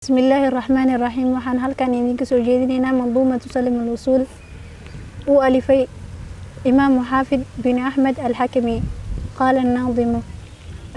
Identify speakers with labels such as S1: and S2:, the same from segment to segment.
S1: بسم الله الرحمن الرحيم. waxaan halkan idinka soo jeedinaynaa manduumatu salim al-usul uu alifay imaam xaafid bin Ahmad al-Hakimi. قال الناظم: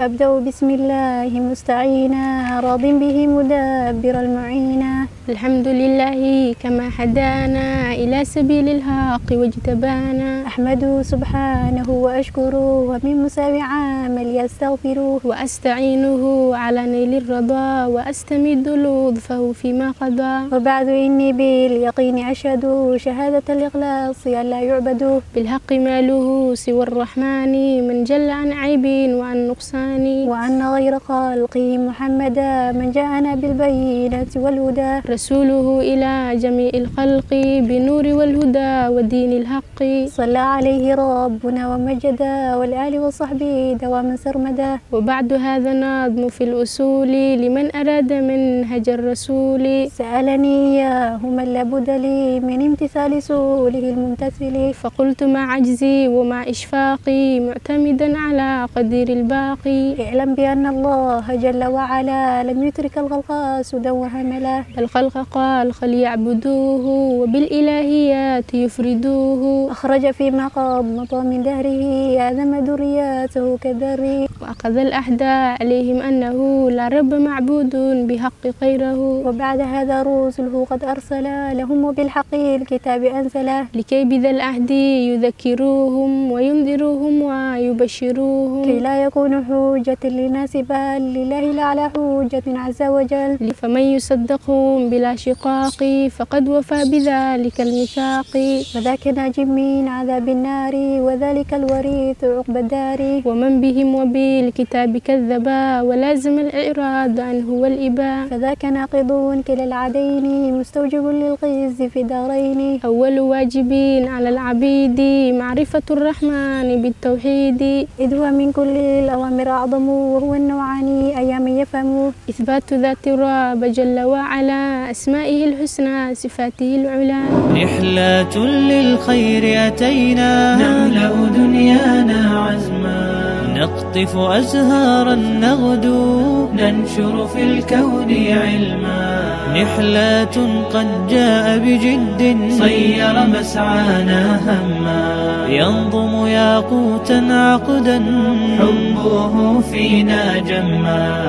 S1: أبدأ بسم الله مستعينا راض به مدبر المعينا.
S2: الحمد لله كما هدانا إلى سبيل الحق واجتبانا.
S1: أحمده سبحانه وأشكره ومن مساوي عامل يستغفره.
S2: وأستعينه على نيل الرضا وأستمد لطفه فيما قضى.
S1: وبعد إني باليقين أشهد شهادة الإخلاص ألا يعبد
S2: بالحق ماله سوى الرحمن من جل عن عيب وعن نقصان.
S1: وأن غير خلقه محمدا من جاءنا بالبينات والهدى.
S2: رسوله إلى جميع الخلق بالنور والهدى ودين الحق.
S1: صلى عليه ربنا ومجدا والآل وصحبه دواما سرمدا.
S2: وبعد هذا النظم في الأصول لمن أراد منهج الرسول.
S1: سألني إياه من لابد لي من امتثال سؤله الممتثل.
S2: فقلت مع عجزي ومع إشفاقي معتمدا على قدير الباقي.
S1: اعلم بأن الله جل وعلا لم يترك الخلق سدى وهملا.
S2: الخلق قال فليعبدوه وبالإلهيات يفردوه.
S1: أخرج فيما قد مضى من دهره آدم ذرياته كذره.
S2: وأخذ الأحداء عليهم أنه لا رب معبود بحق غيره.
S1: وبعد هذا رسله قد أرسل لهم وبالحق الكتاب أنزله.
S2: لكي بذا العهد يذكروهم وينذروهم ويبشروهم.
S1: كي لا يكون حجة للناس بل لله الأعلى حجة عز وجل.
S2: فمن يصدقهم بلا شقاق فقد وفى بذلك الميثاق.
S1: وذاك ناج من عذاب النار وذلك الوريث عقب الدار.
S2: ومن بهم وبالكتاب كذبا ولازم الإعراض عنه والإباء.
S1: فذاك ناقض كلا العدين مستوجب للخزي في دارين.
S2: أول واجبين على العبيد معرفة الرحمن بالتوحيد.
S1: إذ هو من كل الأوامر أعظم وهو النوعان أيام يفهم.
S2: إثبات ذات الرب جل وعلا أسمائه الحسنى صفاته العلى.
S3: رحلة للخير أتينا نملأ دنيانا عزما. نقطف أزهارا نغدو ننشر في الكون علما. نحلة قد جاء بجد صير مسعانا هما. ينظم ياقوتا عقدا حبه فينا جما.